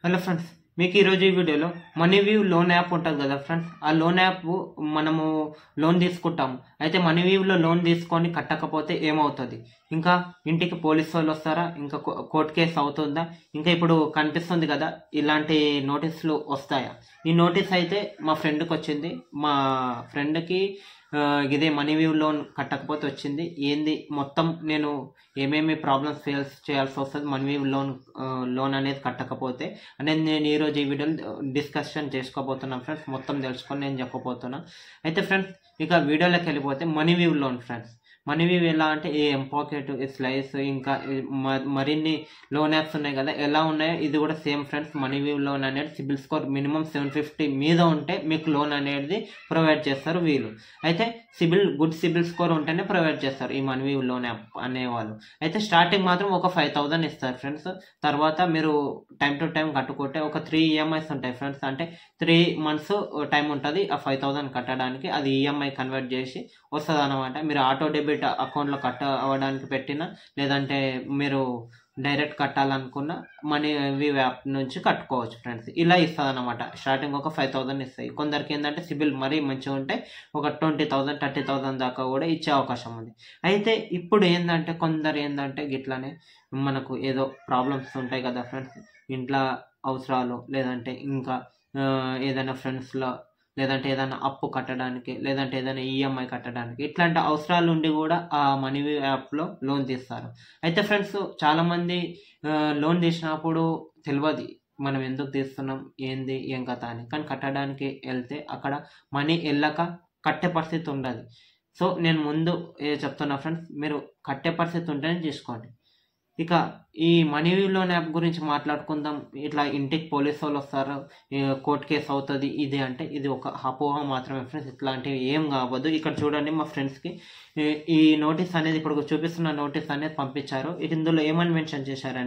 Hello friends, మీకు ఈరోజు ఈ వీడియోలో మనీవ్యూ లోన్ యాప్ ఉంటుంది కదా ఫ్రెండ్స్. ఆ లోన్ యాప్ మనము లోన్ తీసుకుంటాము. అయితే మనీవ్యూలో లోన్ తీసుకొని కట్టకపోతే ఏమవుతుంది? ఇంకా ఇంటికి పోలీసు వాళ్ళు వస్తారా? ఇంకా కోర్టు కేసు అవుతుందా? ఇంకా ఇప్పుడు కనిపిస్తుంది కదా ఇలాంటి నోటీసులు వస్తాయా? ఈ నోటీస్ అయితే మా ఫ్రెండ్కి వచ్చింది. మా ఫ్రెండ్కి ఇదే మనీవ్యూ లోన్ కట్టకపోతే వచ్చింది. ఏంది మొత్తం నేను ఏమేమి ప్రాబ్లమ్స్ ఫేస్ చేయాల్సి వస్తుంది మనీవ్యూ లోన్ అనేది కట్టకపోతే అనేది నేను ఈరోజు ఈ వీడియోలో డిస్కషన్ చేసుకోబోతున్నాను ఫ్రెండ్స్. మొత్తం తెలుసుకొని నేను చెప్పబోతున్నా. అయితే ఫ్రెండ్స్, ఇక వీడియోలోకి వెళ్ళిపోతే మనీవ్యూ లోన్ ఫ్రెండ్స్. మనీవ్యూ ఎలా అంటే ఈ ఎంపాకెట్, స్లైస్, ఇంకా మరిన్ని లోన్ యాప్స్ ఉన్నాయి కదా, ఎలా ఉన్నాయో ఇది కూడా సేమ్ ఫ్రెండ్స్. మనీవ్యూ లోన్ అనేది సిబిల్ స్కోర్ మినిమం 750 మీద ఉంటే మీకు లోన్ అనేది ప్రొవైడ్ చేస్తారు వీళ్ళు. అయితే గుడ్ సిబిల్ స్కోర్ ఉంటేనే ప్రొవైడ్ చేస్తారు ఈ మనీవ్యూ లోన్ యాప్ అనేవాళ్ళు. అయితే స్టార్టింగ్ మాత్రం ఒక 5000 ఇస్తారు ఫ్రెండ్స్. తర్వాత మీరు టైం టు టైం కట్టుకుంటే ఒక 3 ఈఎంఐస్ ఉంటాయి ఫ్రెండ్స్. అంటే 3 months టైం ఉంటుంది ఆ 5000 కట్టడానికి. అది ఈఎంఐ కన్వర్ట్ చేసి వస్తుంది అనమాట. మీరు ఆటో డెబిట్ అకౌంట్లో కట్ అవ్వడానికి పెట్టినా, లేదంటే మీరు డైరెక్ట్ కట్టాలనుకున్న మనీవ్యూ యాప్ నుంచి కట్టుకోవచ్చు ఫ్రెండ్స్. ఇలా ఇస్తుంది అనమాట. స్టార్టింగ్ ఒక 5000 ఇస్తాయి. కొందరికి ఏంటంటే సిబిల్ మరీ మంచిగా ఉంటే ఒక 20,000 30,000 దాకా కూడా ఇచ్చే అవకాశం ఉంది. అయితే ఇప్పుడు ఏంటంటే కొందరు ఏంటంటే గిట్లనే మనకు ఏదో ప్రాబ్లమ్స్ ఉంటాయి కదా ఫ్రెండ్స్, ఇంట్లో అవసరాలు, లేదంటే ఇంకా ఏదైనా ఫ్రెండ్స్లో, లేదంటే ఏదైనా అప్పు కట్టడానికి, లేదంటే ఏదైనా ఈఎంఐ కట్టడానికి, ఇట్లాంటి అవసరాలు ఉండి కూడా ఆ మనీవ్యూ యాప్లో లోన్ తీస్తారు. అయితే ఫ్రెండ్స్, చాలామంది లోన్ తీసినప్పుడు తెలియదు మనం ఎందుకు తీస్తున్నాం, ఏంది ఏం కథ అని. కానీ కట్టడానికి వెళ్తే అక్కడ మనీ వెళ్ళక కట్టే పరిస్థితి ఉండదు. సో నేను ముందు చెప్తున్నా ఫ్రెండ్స్, మీరు కట్టే పరిస్థితి ఉంటేనే తీసుకోండి. ఇక ఈ మనీవ్యూ లోన్ యాప్ గురించి మాట్లాడుకుందాం. ఇట్లా ఇంటికి పోలీసు వాళ్ళు వస్తారు, కోర్టు కేసు అవుతుంది ఇది అంటే ఇది ఒక అపోహ మాత్రమే ఫ్రెండ్స్. ఇట్లాంటివి ఏం కావద్దు. ఇక్కడ చూడండి, మా ఫ్రెండ్స్కి ఈ నోటీస్ అనేది ఇప్పుడు చూపిస్తున్న నోటీస్ అనేది పంపించారు. ఇందులో ఏమని మెన్షన్ చేశారంటే